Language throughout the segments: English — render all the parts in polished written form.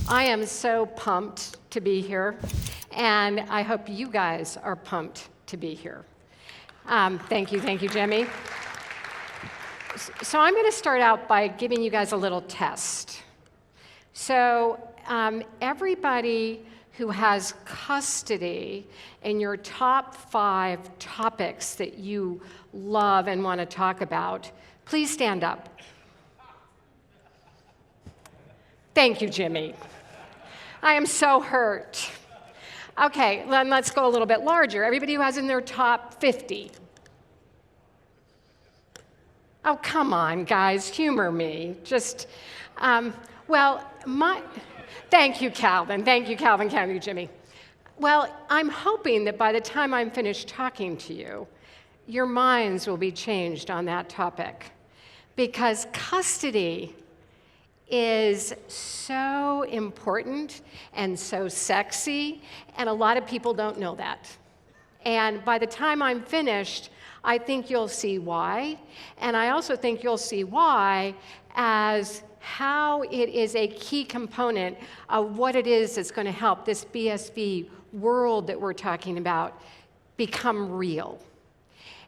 I am so pumped to be here, and I hope you guys are pumped to be here. Thank you, Jimmy. So I'm going to start out by giving you guys a little test. So everybody who has custody in your top 5 topics that you love and want to talk about, please stand up. Thank you, Jimmy. I am so hurt. Okay, then let's go a little bit larger. Everybody who has in their top 50. Oh, come on, guys, humor me. Just, thank you, Calvin. Thank you, Jimmy. Well, I'm hoping that by the time I'm finished talking to you, your minds will be changed on that topic. Because custody is so important and so sexy, and a lot of people don't know that. And by the time I'm finished, I think you'll see why. And I also think you'll see why as how it is a key component of what it is that's going to help this BSB world that we're talking about become real.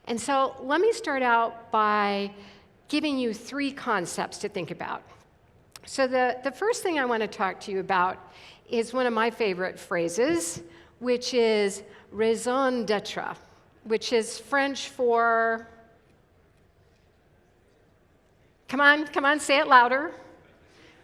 And so let me start out by giving you 3 concepts to think about. So the first thing I want to talk to you about is one of my favorite phrases, which is raison d'être, which is French for, come on, say it louder,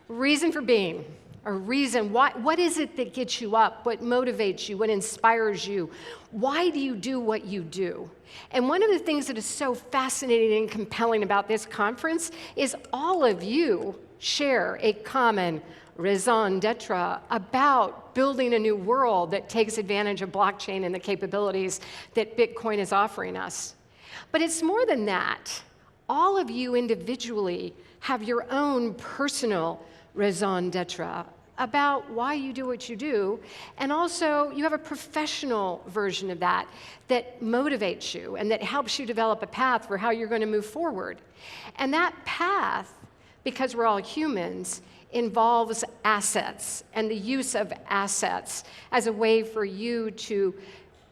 reason for being, or reason. What is it that gets you up? What motivates you? What inspires you? Why do you do what you do? And one of the things that is so fascinating and compelling about this conference is all of you share a common raison d'etre about building a new world that takes advantage of blockchain and the capabilities that Bitcoin is offering us. But it's more than that. All of you individually have your own personal raison d'etre about why you do what you do, and also you have a professional version of that that motivates you and that helps you develop a path for how you're going to move forward. And that path, because we're all humans, involves assets and the use of assets as a way for you to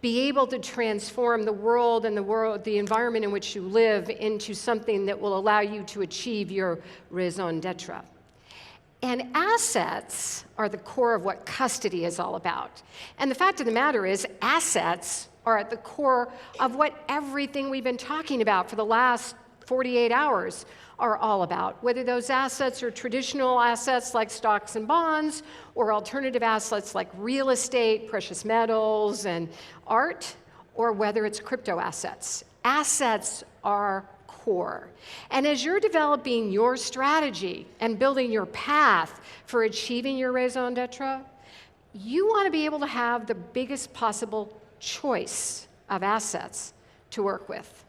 be able to transform the world and the environment in which you live into something that will allow you to achieve your raison d'etre. And assets are the core of what custody is all about. And the fact of the matter is, assets are at the core of what everything we've been talking about for the last 48 hours are all about, whether those assets are traditional assets like stocks and bonds, or alternative assets like real estate, precious metals, and art, or whether it's crypto assets. Assets are core. And as you're developing your strategy and building your path for achieving your raison d'etre, you want to be able to have the biggest possible choice of assets to work with.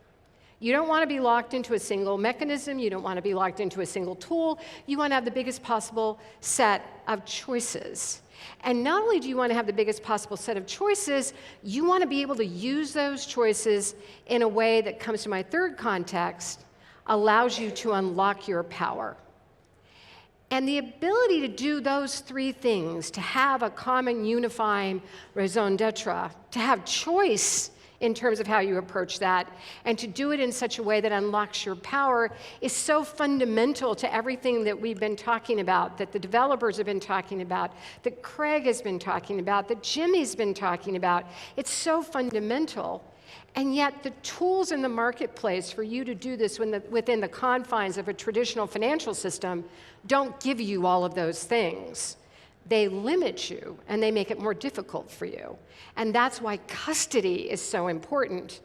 You don't want to be locked into a single mechanism. You don't want to be locked into a single tool. You want to have the biggest possible set of choices. And not only do you want to have the biggest possible set of choices, you want to be able to use those choices in a way that comes to my third context, allows you to unlock your power. And the ability to do those 3 things, to have a common unifying raison d'etre, to have choice in terms of how you approach that, and to do it in such a way that unlocks your power is so fundamental to everything that we've been talking about, that the developers have been talking about, that Craig has been talking about, that Jimmy's been talking about. It's so fundamental. And yet the tools in the marketplace for you to do this within the confines of a traditional financial system don't give you all of those things. They limit you, and they make it more difficult for you. And that's why custody is so important.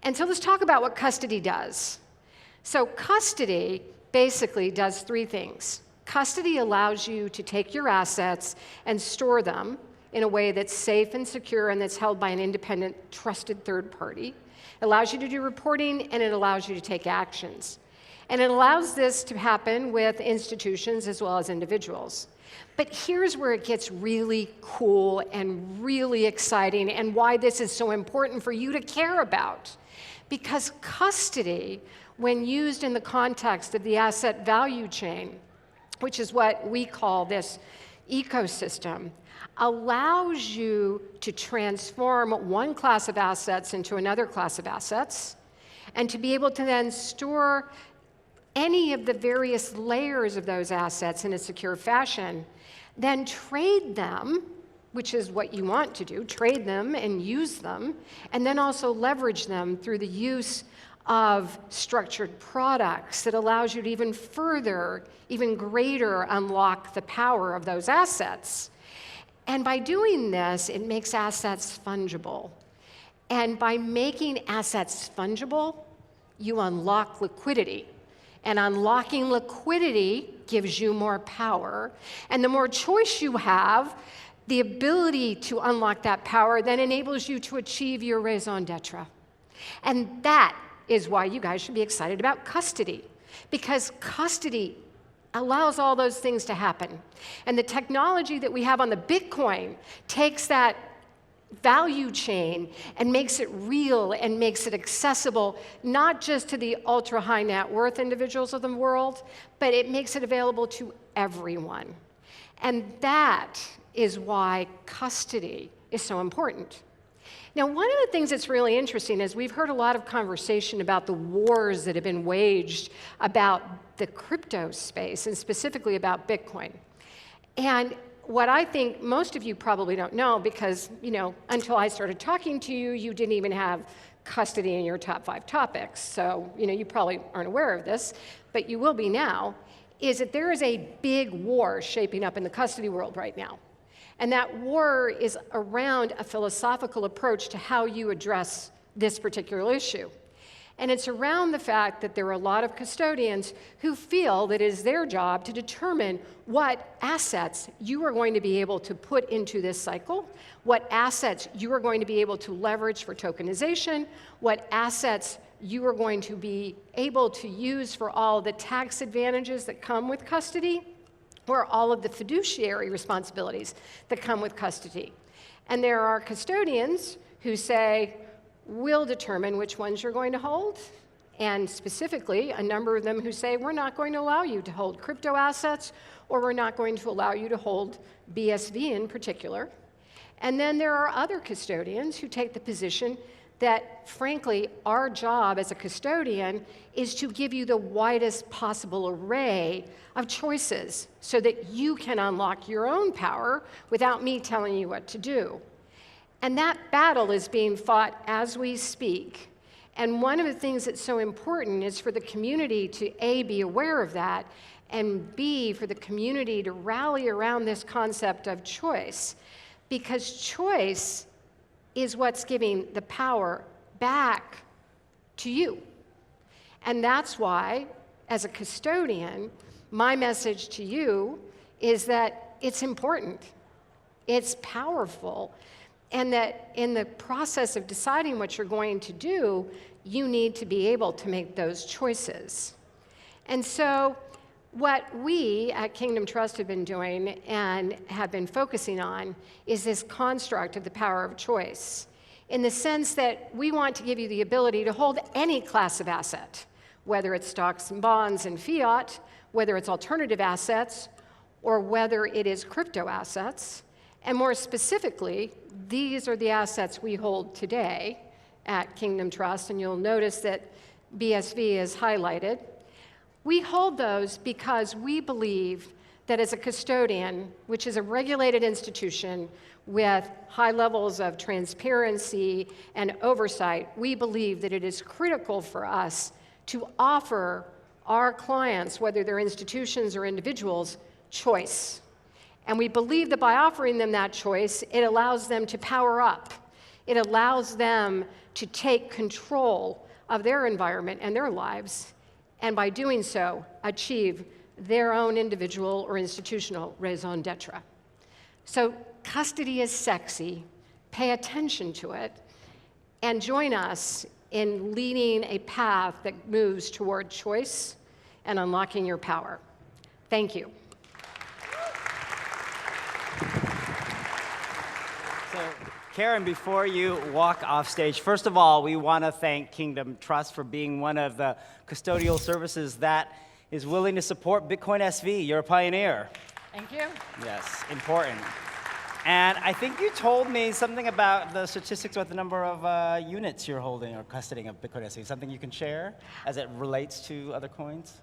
And so let's talk about what custody does. So custody basically does 3 things. Custody allows you to take your assets and store them in a way that's safe and secure and that's held by an independent, trusted third party. It allows you to do reporting, and it allows you to take actions. And it allows this to happen with institutions as well as individuals. But here's where it gets really cool and really exciting, and why this is so important for you to care about. Because custody, when used in the context of the asset value chain, which is what we call this ecosystem allows you to transform one class of assets into another class of assets, and to be able to then store any of the various layers of those assets in a secure fashion, then trade them, which is what you want to do, trade them and use them, and then also leverage them through the use of structured products that allows you to even further, even greater unlock the power of those assets. And by doing this, it makes assets fungible. And by making assets fungible, you unlock liquidity. And unlocking liquidity gives you more power. And the more choice you have, the ability to unlock that power then enables you to achieve your raison d'etre. And that is why you guys should be excited about custody, because custody allows all those things to happen. And the technology that we have on the Bitcoin takes that value chain and makes it real and makes it accessible, not just to the ultra high net worth individuals of the world, but it makes it available to everyone. And that is why custody is so important. Now, one of the things that's really interesting is we've heard a lot of conversation about the wars that have been waged about the crypto space, and specifically about Bitcoin. And what I think most of you probably don't know, because, until I started talking to you, you didn't even have custody in your top 5 topics. So, you probably aren't aware of this, but you will be now, is that there is a big war shaping up in the custody world right now. And that war is around a philosophical approach to how you address this particular issue. And it's around the fact that there are a lot of custodians who feel that it is their job to determine what assets you are going to be able to put into this cycle, what assets you are going to be able to leverage for tokenization, what assets you are going to be able to use for all the tax advantages that come with custody, or all of the fiduciary responsibilities that come with custody. And there are custodians who say, we'll determine which ones you're going to hold, and specifically a number of them who say, we're not going to allow you to hold crypto assets, or we're not going to allow you to hold BSV in particular. And then there are other custodians who take the position that, frankly, our job as a custodian is to give you the widest possible array of choices so that you can unlock your own power without me telling you what to do. And that battle is being fought as we speak. And one of the things that's so important is for the community to, A, be aware of that, and B, for the community to rally around this concept of choice. Because choice is what's giving the power back to you. And that's why, as a custodian, my message to you is that it's important, it's powerful, and that in the process of deciding what you're going to do, you need to be able to make those choices. And so what we at Kingdom Trust have been doing and have been focusing on is this construct of the power of choice, in the sense that we want to give you the ability to hold any class of asset, whether it's stocks and bonds and fiat, whether it's alternative assets, or whether it is crypto assets. And more specifically, these are the assets we hold today at Kingdom Trust, and you'll notice that BSV is highlighted. We hold those because we believe that as a custodian, which is a regulated institution with high levels of transparency and oversight, we believe that it is critical for us to offer our clients, whether they're institutions or individuals, choice. And we believe that by offering them that choice, it allows them to power up. It allows them to take control of their environment and their lives, and by doing so, achieve their own individual or institutional raison d'etre. So custody is sexy. Pay attention to it, and join us in leading a path that moves toward choice and unlocking your power. Thank you. So, Karen, before you walk off stage, first of all, we want to thank Kingdom Trust for being one of the custodial services that is willing to support Bitcoin SV. You're a pioneer. Thank you. Yes, important. And I think you told me something about the statistics about the number of units you're holding or custodying of Bitcoin SV. Something you can share as it relates to other coins?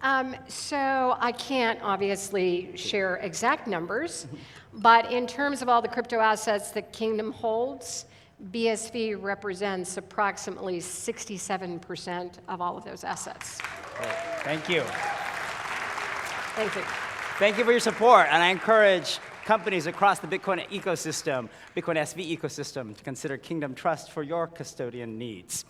So I can't obviously share exact numbers, but in terms of all the crypto assets that Kingdom holds, BSV represents approximately 67% of all of those assets. Great. Thank you. Thank you. Thank you for your support, and I encourage companies across the Bitcoin ecosystem, Bitcoin SV ecosystem, to consider Kingdom Trust for your custodian needs.